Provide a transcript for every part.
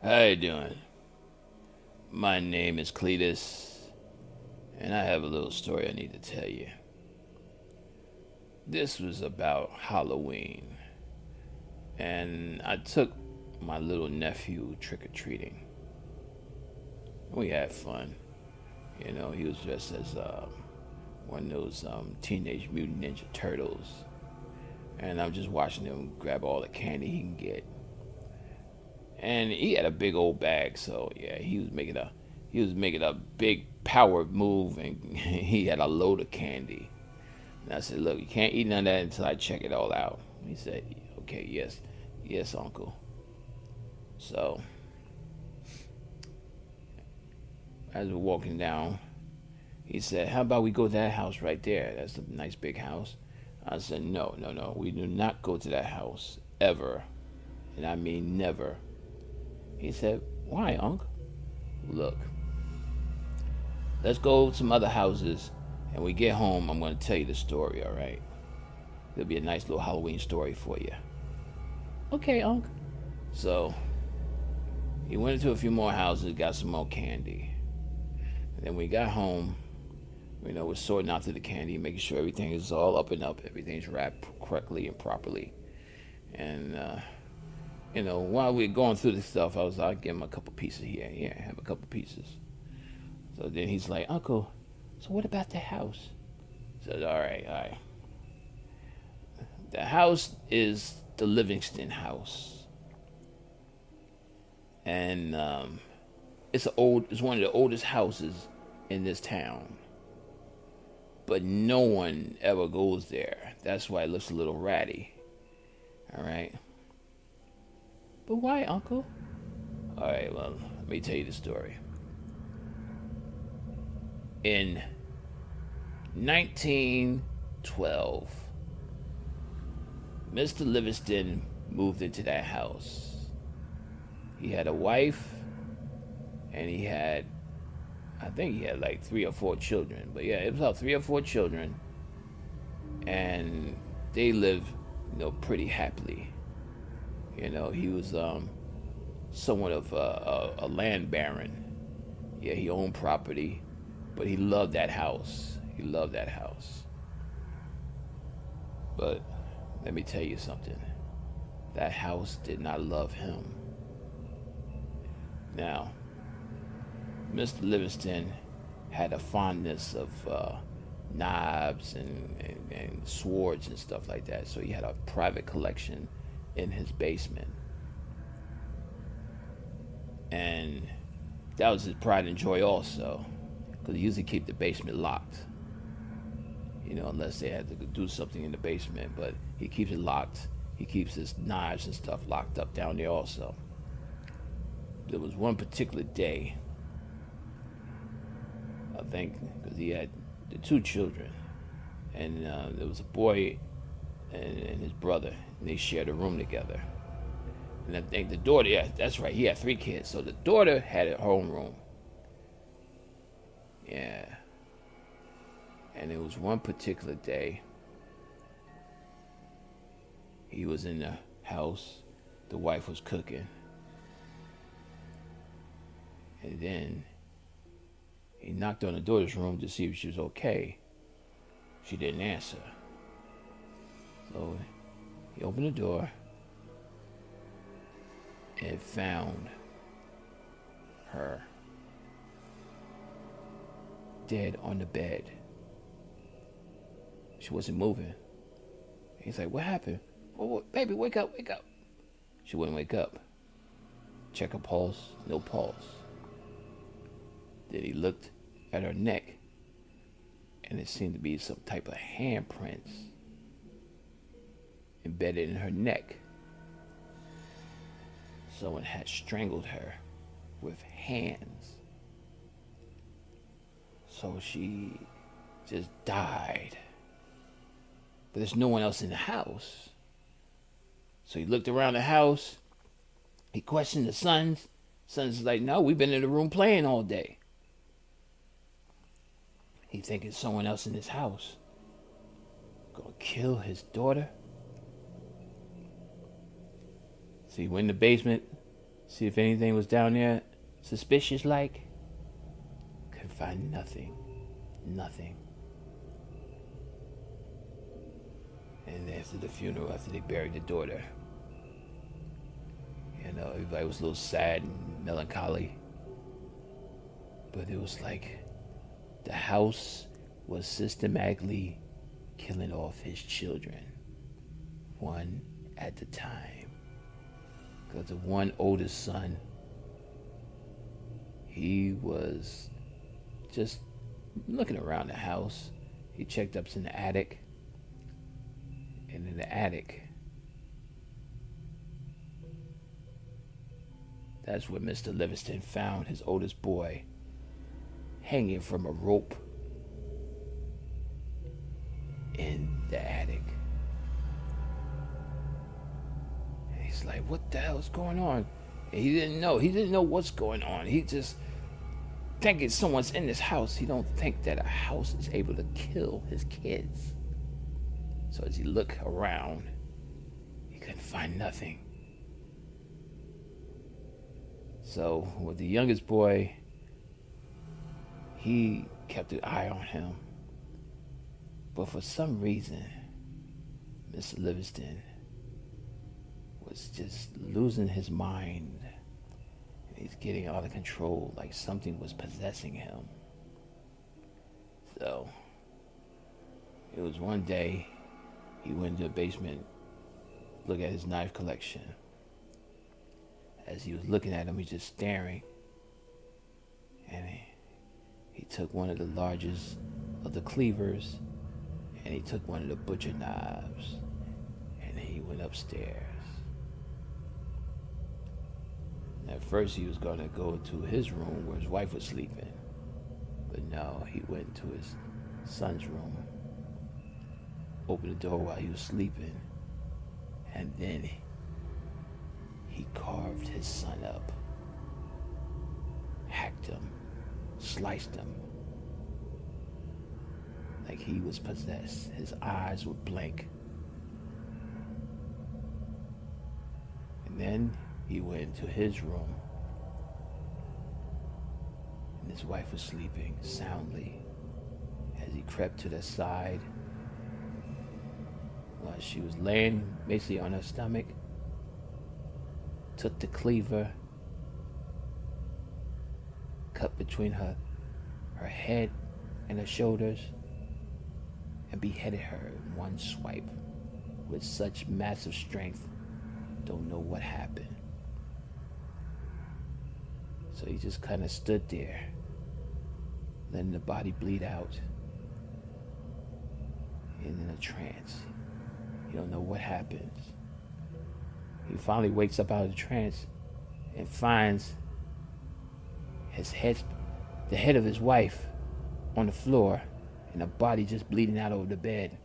How you doing? My name is Cleatus, and I have a little story I need to tell you. This was about Halloween, and I took my little nephew trick or treating. We had fun. He was dressed as one of those Teenage Mutant Ninja Turtles, and I'm just watching him grab all the candy he can get. And he had a big old bag, so yeah, he was making a big power move, and he had a load of candy. And I said, "Look, you can't eat none of that until I check it all out." He said, "Okay, yes, yes, Uncle." So as we're walking down, he said, "How about we go to that house right there? That's a nice big house." I said, "No, no, no. We do not go to that house ever, and I mean never." He said, "Why, Unc?" "Look, let's go to some other houses, and we get home. I'm going to tell you the story, all right? It'll be a nice little Halloween story for you." "Okay, Unc." So he went into a few more houses, got some more candy. And then we got home. We're sorting out through the candy, making sure everything is all up and up, everything's wrapped correctly and properly. And while we are going through this stuff, I give him a couple pieces here. Yeah, have a couple pieces. So then he's like, "Uncle, so what about the house?" I said, "All right, all right. The house is the Livingston House, and it's one of the oldest houses in this town, but no one ever goes there. That's why it looks a little ratty. All right." "But why, Uncle?" "All right, well, let me tell you the story. In 1912, Mr. Livingston moved into that house. He had a wife, and I think he had like 3 or 4 children. But yeah, it was about 3 or 4 children, and they lived, pretty happily. He was somewhat of a land baron. Yeah, he owned property, but he loved that house. He loved that house. But let me tell you something. That house did not love him. Now, Mr. Livingston had a fondness of knives and swords and stuff like that, so he had a private collection in his basement. And that was his pride and joy also, because he usually keep the basement locked, unless they had to do something in the basement. But he keeps it locked. He keeps his knives and stuff locked up down there also. There was one particular day, I think, because he had the 2 children, and there was a boy and his brother, and they shared a room together. And I think the daughter, yeah, that's right, he had 3 kids, so the daughter had her own room. Yeah. And it was one particular day, he was in the house, the wife was cooking, and then he knocked on the daughter's room to see if she was okay. She didn't answer. So he opened the door and found her dead on the bed. She wasn't moving. He's like, "What happened? Oh, baby, wake up, wake up." She wouldn't wake up. Check her pulse, no pulse. Then he looked at her neck, and it seemed to be some type of handprints embedded in her neck. Someone had strangled her with hands. So she just died. But there's no one else in the house. So he looked around the house. He questioned the sons. Son's like, "No, we've been in the room playing all day." He thinking someone else in his house gonna kill his daughter. So he went in the basement, See if anything was down there suspicious like. Could find nothing. Nothing. And after the funeral, after they buried the daughter, everybody was a little sad and melancholy. But it was like the house was systematically killing off his children, one at a time. Because the one oldest son, he was just looking around the house. He checked up in the attic. And in the attic, that's where Mr. Livingston found his oldest boy hanging from a rope in the attic. And he's like, what the hell is going on? And he didn't know what's going on. He just thinking someone's in this house. He don't think that a house is able to kill his kids. So as he looked around, he couldn't find nothing. So with the youngest boy, he kept an eye on him. But for some reason, Mr. Livingston was just losing his mind. He's getting out of control, like something was possessing him. So it was one day, he went to the basement, look at his knife collection. As he was looking at him, he's just staring. And he took one of the largest of the cleavers, and he took one of the butcher knives, and he went upstairs. And at first he was going to go to his room where his wife was sleeping. But no, he went to his son's room, opened the door while he was sleeping, and then he carved his son up, hacked him, sliced him, like he was possessed. His eyes would blink. And then he went into his room, and his wife was sleeping soundly. As he crept to the side, while she was laying basically on her stomach, took the cleaver, cut between her head and her shoulders, and beheaded her in one swipe with such massive strength. Don't know what happened. So he just kind of stood there, letting the body bleed out, and in a trance. You don't know what happens. He finally wakes up out of the trance and finds the head of his wife on the floor, and the body just bleeding out over the bed.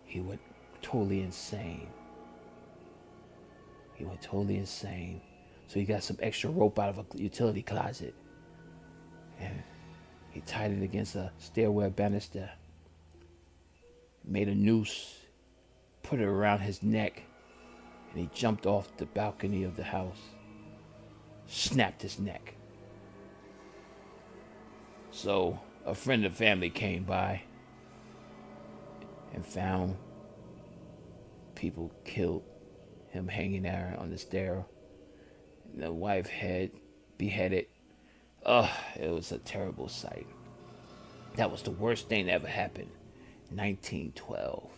He went totally insane. So he got some extra rope out of a utility closet, and he tied it against a stairwell banister, made a noose, put it around his neck, and he jumped off the balcony of the house, snapped his neck. So a friend of the family came by and found people killed him hanging there on the stair. And the wife had beheaded. It was a terrible sight. That was the worst thing that ever happened. 1912.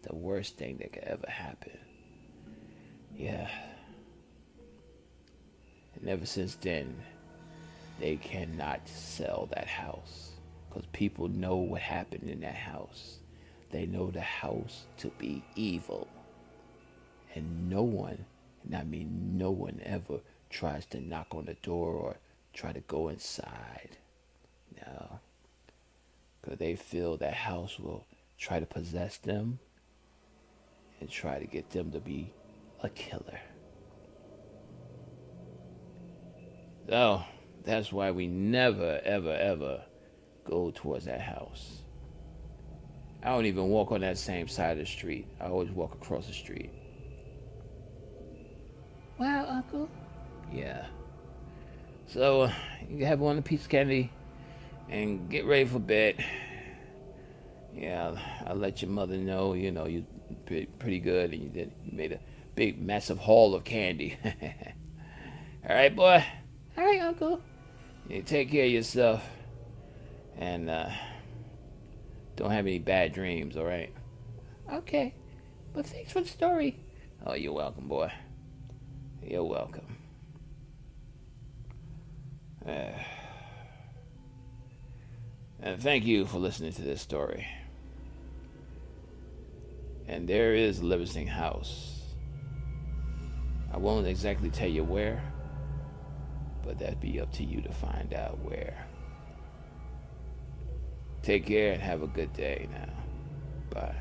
The worst thing that could ever happen. Yeah. And ever since then, they cannot sell that house, because people know what happened in that house. They know the house to be evil. And no one, and I mean no one, ever tries to knock on the door or try to go inside. No. Because they feel that house will try to possess them and try to get them to be a killer. So that's why we never, ever, ever go towards that house. I don't even walk on that same side of the street. I always walk across the street. Uncle? Yeah. So, you have one piece of candy and get ready for bed. Yeah, I'll let your mother know, you pretty good and you made a big, massive haul of candy. All right, boy? All right, Uncle. You take care of yourself and don't have any bad dreams, all right? Okay. But thanks for the story. Oh, you're welcome, boy. You're welcome. And thank you for listening to this story. And there is Livingston House. I won't exactly tell you where, but that'd be up to you to find out where. Take care and have a good day now. Bye.